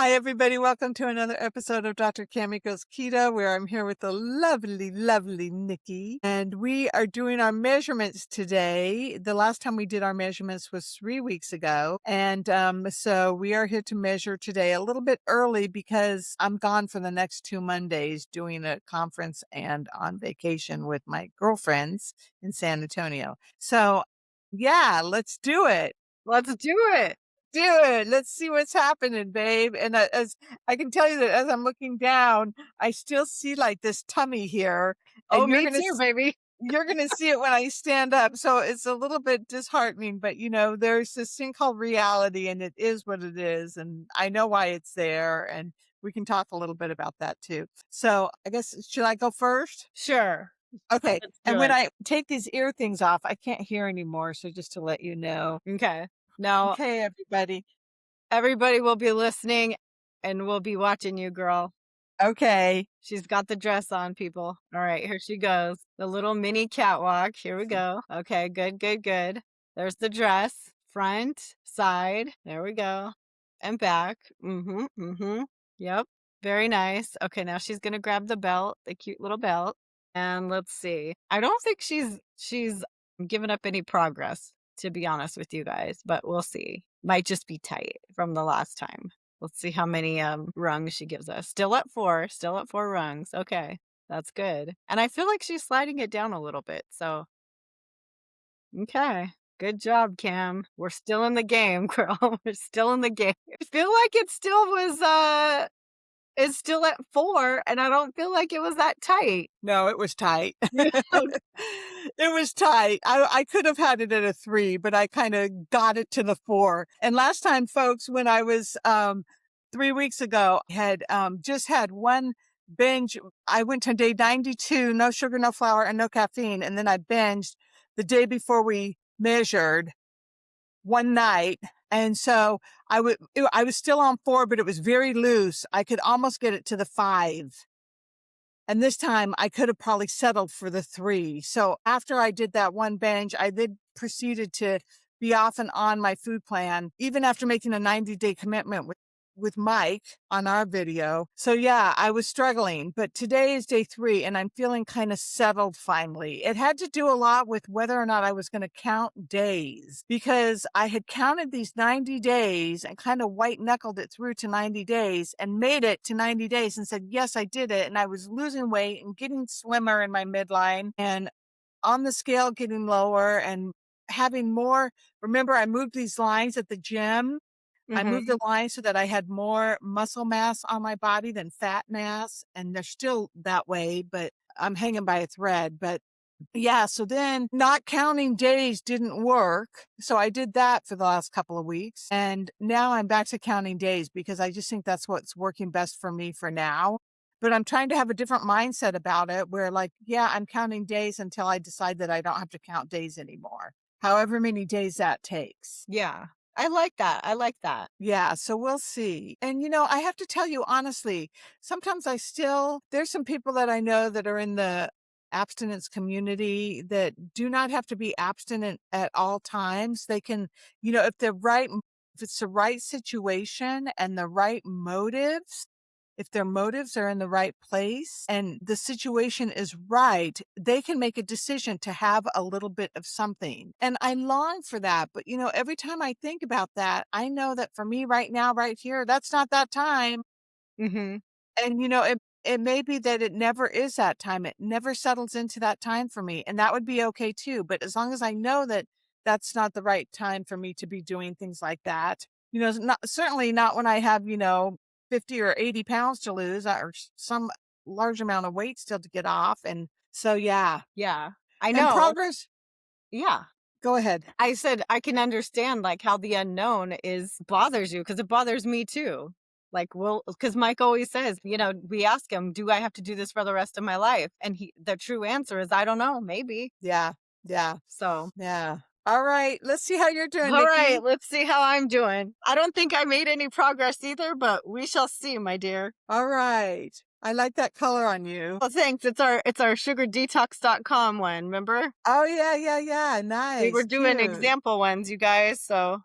Hi, everybody. Welcome to another episode of Dr. Cammy Goes Keto, where I'm here with the lovely, lovely Nikki. And we are doing our measurements today. The last time we did our measurements was 3 weeks ago. And so we are here to measure today a little bit early because I'm gone for the next 2 Mondays doing a conference and on vacation with my girlfriends in San Antonio. So, yeah, let's do it. Let's do it. Do it. Let's see what's happening, babe. And as I can tell you that as I'm looking down, I still see like this tummy here, Oh, and me too, baby. you're gonna see it when I stand up. So it's a little bit disheartening, but there's this thing called reality, and it is what it is, and I know why it's there, and we can talk a little bit about that too. So I guess should I go first? Sure. Okay. Let's do And when it. I take these ear things off, I can't hear anymore. So just to let you know. Okay. Now, Okay, everybody. everybody will be listening and we'll be watching you, girl. Okay. She's got the dress on, people. All right, here she goes. The little mini catwalk. Here we go. Okay, good, good, good. There's the dress. Front, side. There we go. And back. Yep. Very nice. Okay, now she's gonna grab the belt, the cute little belt. And let's see. I don't think she's given up any progress, to be honest with you guys, but we'll see. Might just be tight from the last time. Let's see how many rungs she gives us. Still at 4 rungs. Okay, that's good. And I feel like she's sliding it down a little bit. So, okay. Good job, Cam. We're still in the game, girl. We're still in the game. I feel like it still was it's still at 4, and I don't feel like it was that tight. No, it was tight. It was tight. I could have had it at a 3, but I kind of got it to the 4. And last time, folks, when I was 3 weeks ago, I had just had one binge. I went to day 92, no sugar, no flour, and no caffeine. And then I binged the day before we measured one night. And so I was still on 4, but it was very loose. I could almost get it to the 5. And this time I could have probably settled for the 3. So after I did that one binge, I then proceeded to be off and on my food plan, even after making a 90-day commitment with Mike on our video. So yeah, I was struggling, but today is day 3 and I'm feeling kind of settled finally. It had to do a lot with whether or not I was going to count days, because I had counted these 90 days and kind of white knuckled it through to 90 days and made it to 90 days and said, yes, I did it. And I was losing weight and getting slimmer in my midline and on the scale getting lower and having more. Remember, I moved these lines at the gym. I moved the line so that I had more muscle mass on my body than fat mass. And they're still that way, but I'm hanging by a thread. But yeah, so then not counting days didn't work. So I did that for the last couple of weeks. And now I'm back to counting days because I just think that's what's working best for me for now. But I'm trying to have a different mindset about it where, like, yeah, I'm counting days until I decide that I don't have to count days anymore, however many days that takes. Yeah. I like that. I like that. Yeah, so we'll see. And I have to tell you honestly, sometimes there's some people that I know that are in the abstinence community that do not have to be abstinent at all times. They can, if it's the right situation and the right motives, if their motives are in the right place and the situation is right, they can make a decision to have a little bit of something. And I long for that. But, every time I think about that, I know that for me right now, right here, that's not that time. Mm-hmm. And, it may be that it never is that time. It never settles into that time for me. And that would be okay too. But as long as I know that that's not the right time for me to be doing things like that, certainly not when I have, 50 or 80 pounds to lose or some large amount of weight still to get off. And so, yeah. Yeah. I And know. progress. Yeah. Go ahead. I said I can understand like how the unknown bothers you because it bothers me too. Like, well, because Mike always says, we ask him, do I have to do this for the rest of my life? And the true answer is, I don't know, maybe. Yeah. Yeah. So, Yeah. All right. Let's see how you're doing, all Nikki. right, let's see how I'm doing. I don't think I made any progress either, but we shall see, my dear. All right. I like that color on you. Well, thanks. It's our sugardetox.com one, remember? Oh, yeah. Nice. We were doing Cute. example ones, you guys. So,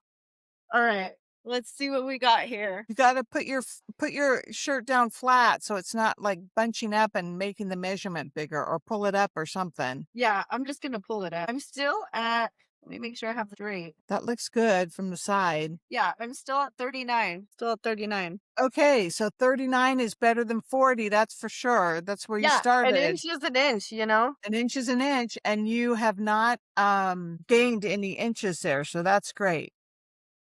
all right. Let's see what we got here. You got to put your shirt down flat so it's not like bunching up and making the measurement bigger, or pull it up or something. Yeah, I'm just gonna pull it up. I'm still at, let me make sure I have the straight. That looks good from the side. Yeah, I'm still at 39. Still at 39. Okay, so 39 is better than 40, that's for sure. That's where you Yeah, an started. inch is an inch, you know? An inch is an inch, and you have not gained any inches there, so that's great.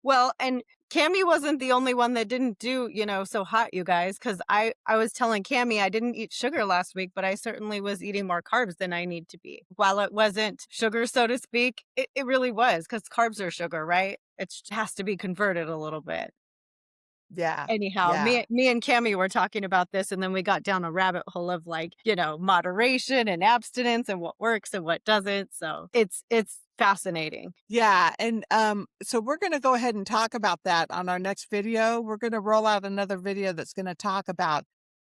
Well, and Cammy wasn't the only one that didn't do, so hot, you guys, because I was telling Cammy I didn't eat sugar last week, but I certainly was eating more carbs than I need to be. While it wasn't sugar, so to speak, it really was, because carbs are sugar, right? It has to be converted a little bit. Yeah. Anyhow, Yeah. me and Cammy were talking about this, and then we got down a rabbit hole of like, moderation and abstinence and what works and what doesn't. So it's fascinating. Yeah, and so we're going to go ahead and talk about that on our next video. We're going to roll out another video that's going to talk about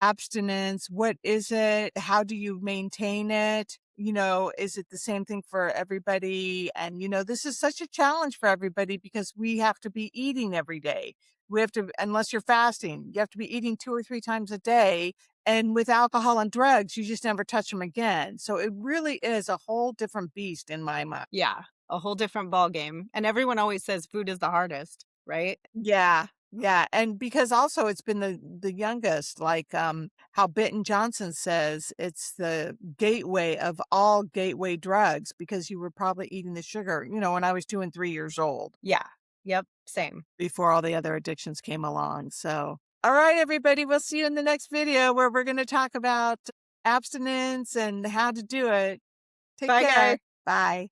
abstinence. What is it? How do you maintain it? Is it the same thing for everybody? And this is such a challenge for everybody because we have to be eating every day. We have to, unless you're fasting, you have to be eating 2 or 3 times a day. And with alcohol and drugs, you just never touch them again. So it really is a whole different beast in my mind. Yeah, a whole different ball game. And everyone always says food is the hardest, right? Yeah. Yeah, and because also it's been the youngest, like, how Benton Johnson says, it's the gateway of all gateway drugs because you were probably eating the sugar, when I was 2 and 3 years old Yeah. Yep. Same. before all the other addictions came along, so all right, everybody, we'll see you in the next video where we're gonna talk about abstinence and how to do it. Take Bye, care. guys. Bye.